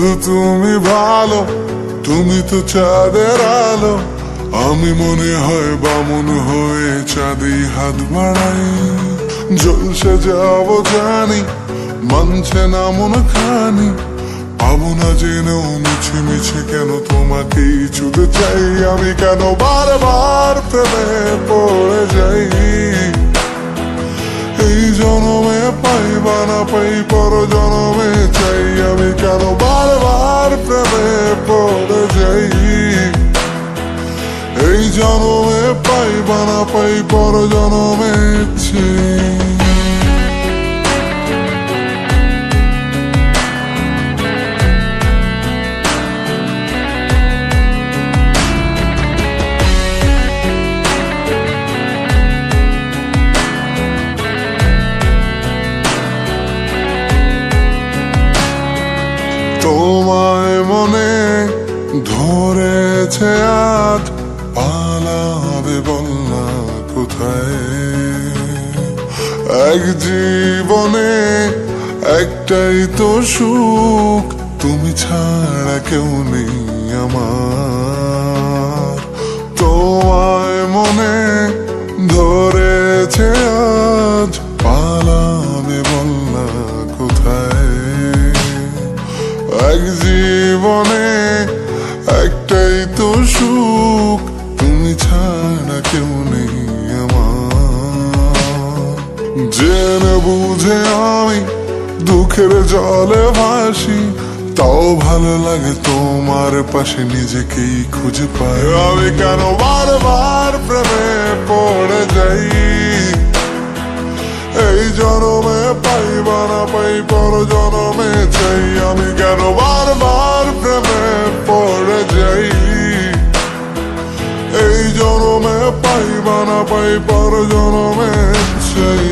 বন্ধু তুমি ভালো, তুমি তো চাঁদের আলো। আমি মনে হয় বামুন হয়ে চাঁদে হাত বাড়াই। জলসে যাব জানি, মানছে না মন খানি। পাবো না জেনেও মিছে মিছে কেন তোমাকেই ছুঁতে চাই। আমি কেন বারবার প্রেমে পড়ে যাই। এই জনমে পাই বা না পাই পর জনমে চাই। আমি কেন বারবার প্রেমে পড়ে যাই। এই জনমে পাই বা না পাই পর জনমে চাই। তোমায় মনে ধরেছে আজ, পালাবে বল না কোথায়। এক জীবনে একটাই তো সুখ, তুমি ছাড়া কেউ নেই আমার। তোমায় মনে ধরেছে আজ, পালাবে বল না কোথায়। এক জীবনে একটাই তো সুখ, তুমি ছাড়া কেউ নেই আমার। জেনে বুঝে আমি দুঃখের জলে ভাসি, তাও ভালো লাগে তোমার পাশে নিজেকেই খুঁজে পাই। আমি কেন বারবার প্রেমে পড়ে যাই। এই জনমে পাই বা না পাই পর জনমে চাই। আমি কেন বারবার প্রেমে পড়ে যাই। এই জনমে পাই বা না পাই পর জনমে চাই।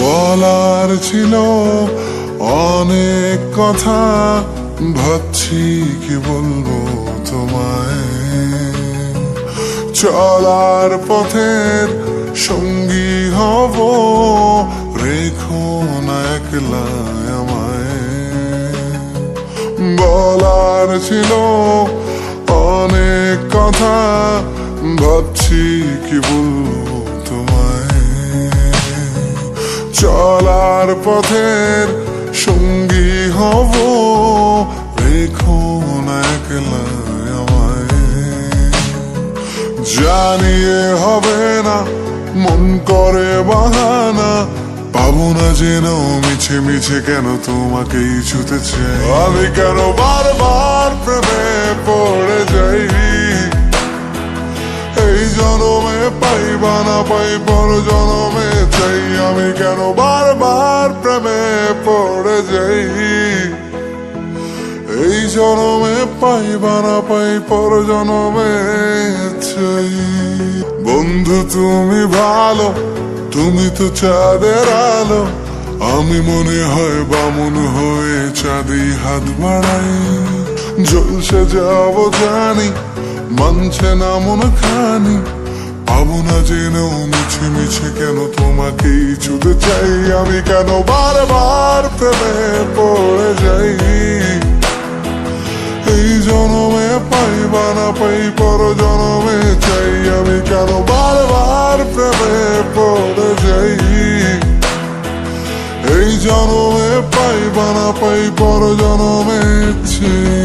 বলার ছিল অনেক কথা, ভাবছি কি বলবো তোমায়। চলার পথের সঙ্গী হব, রেখো না একলা আমায়। বলার ছিল অনেক কথা, ভাবছি কি বলবো তোমায়। চলার পথের সঙ্গী হব, রেখো না একলা আমায়। জানিয়ে হবে না, মন করে বাহানা। পাবো না যেন মিছে মিছে কেন তোমাকেই ছুঁতে চাই। আমি কেন বারবার প্রেমে পড়ে যাই। এই জনমে পাই বা না পাই পর জনমে চাই। আমি কেন বারবার প্রেমে পড়ে যাই। এই জনমে পাই বা না পাই পর জনমে চাই। বন্ধু তুমি ভালো, তুমি তো চাঁদের আলো। আমি মনে হয় বামুন হয়ে চাঁদে হাত বাড়াই। জলসে যাব জানি, মানছে না মন খানি। পাবো না জেনেও মিছে মিছে কেন তোমাকেই ছুঁতে চাই। আমি কেন বারবার প্রেমে পড়ে যাই। এই জনমে পাই বা না পাই পর জনমে চাই। আমি কেন বারবার প্রেমে পড়ে যাই। এই জনমে পাই বা না পাই পর জনমে চাই।